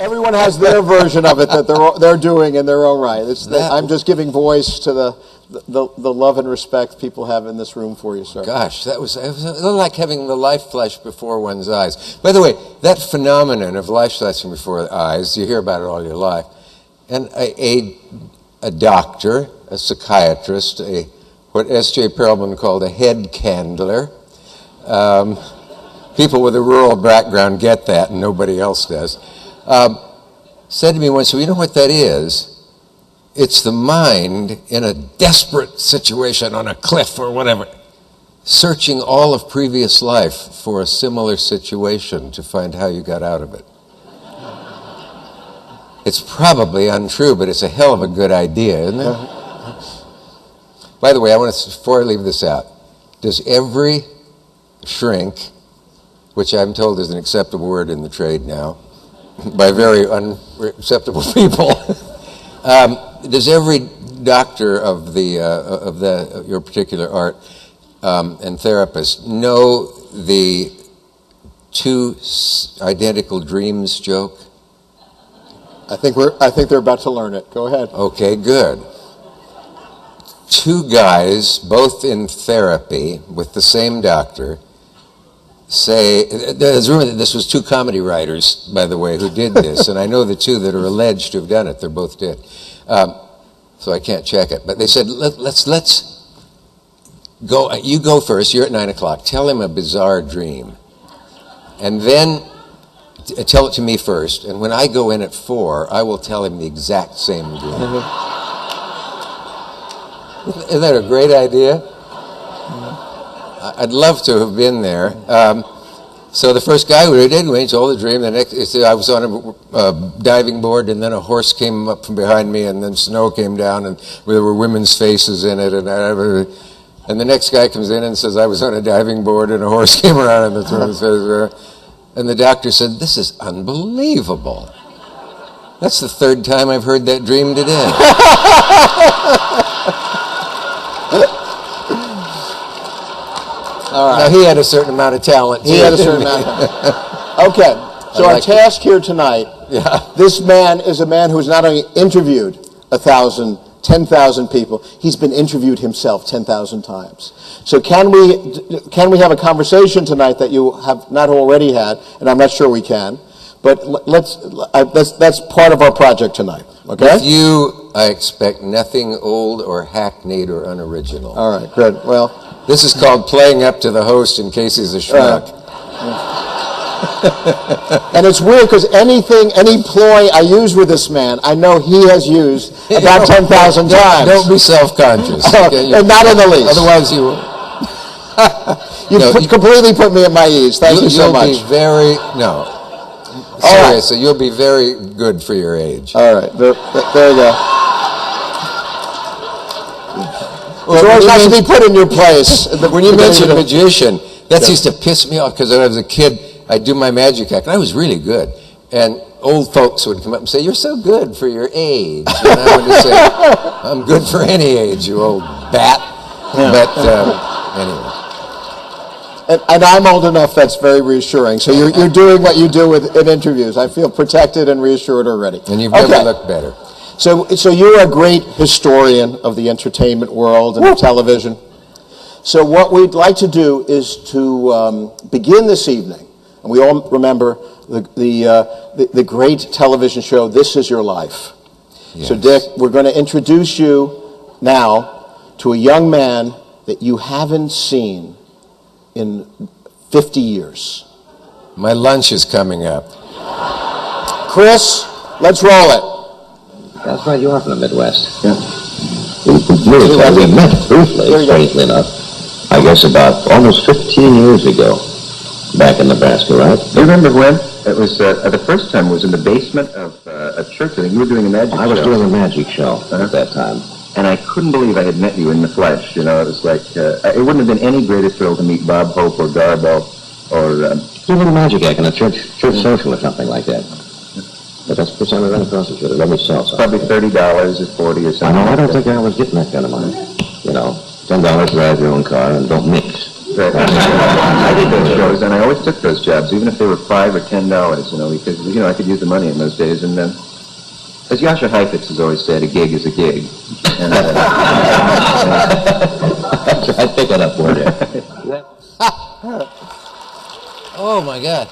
Everyone has their version of it that they're doing in their own right. I'm just giving voice to the love and respect people have in this room for you, sir. Gosh, it was a little like having the life flash before one's eyes. By the way, that phenomenon of life flashing before the eyes, you hear about it all your life. And a doctor, a psychiatrist, what S.J. Perelman called a head candler. People with a rural background get that, and nobody else does. Said to me once, well, you know what that is? It's the mind in a desperate situation on a cliff or whatever, searching all of previous life for a similar situation to find how you got out of it. It's probably untrue, but it's a hell of a good idea, isn't it? By the way, before I leave this out, does every shrink, which I'm told is an acceptable word in the trade now, by very unacceptable people, does every doctor of your particular art and therapist know the two identical dreams joke? I think they're about to learn it. Go ahead. Okay, good. Two guys, both in therapy with the same doctor, say, there's rumor that this was two comedy writers, by the way, who did this, and I know the two that are alleged to have done it. They're both dead, so I can't check it. But they said, let's go. You go first. You're at 9 o'clock. Tell him a bizarre dream, and then tell it to me first. And when I go in at 4, I will tell him the exact same dream. Isn't that a great idea? I'd love to have been there. So the first guy who did, we told the dream. The next, I was on a diving board, and then a horse came up from behind me, and then snow came down, and there were women's faces in it. And the next guy comes in and says, I was on a diving board, and a horse came around, and the doctor said, this is unbelievable. That's the third time I've heard that dream today. All right. Now, he had a certain amount of talent. He had a certain amount. Okay, so our task here tonight, this man is a man who's not only interviewed 1,000, 10,000 people, he's been interviewed himself 10,000 times. So can we have a conversation tonight that you have not already had, and I'm not sure we can, but that's part of our project tonight, okay? With you, I expect nothing old or hackneyed or unoriginal. All right, good. Well, this is called playing up to the host in case he's a schmuck. And it's weird because any ploy I use with this man, I know he has used about 10,000 times. Don't be self-conscious. And not in the least. Otherwise you will. Completely put me at my ease. Thank you so much. You'll be very, seriously, you'll be very good for your age. All right, there you go. Well, George has to be put in your place. When you mentioned a magician, that used to piss me off because when I was a kid, I'd do my magic act, and I was really good. And old folks would come up and say, you're so good for your age. And I would just say, I'm good for any age, you old bat. Yeah. But anyway. And I'm old enough that's very reassuring. So you're doing what you do in interviews. I feel protected and reassured already. And you've never looked better. So you're a great historian of the entertainment world and television. So what we'd like to do is to begin this evening, and we all remember the great television show, This Is Your Life. Yes. So Dick, we're going to introduce you now to a young man that you haven't seen in 50 years. My lunch is coming up. Chris, let's roll it. That's right, you are from the Midwest. Yeah. We met briefly, strangely enough, I guess about almost 15 years ago, back in Nebraska, right? Do you remember when? It was, the first time was in the basement of a church. I think you were doing a magic show. I was doing a magic show at that time. And I couldn't believe I had met you in the flesh. You know, it was like, it wouldn't have been any greater thrill to meet Bob Hope or Garbo or... a little magic act in a church social or something like that. But that's the percent I ran across the should let me sell something. Probably $30 or 40 or something. I don't think I was getting that kind of money. You know, $10 to drive your own car and don't mix. But I did those shows, and I always took those jobs, even if they were $5 or $10, you know, because, you know, I could use the money in those days. And as Jascha Heifetz has always said, a gig is a gig. And, I pick it up for you. Oh my God.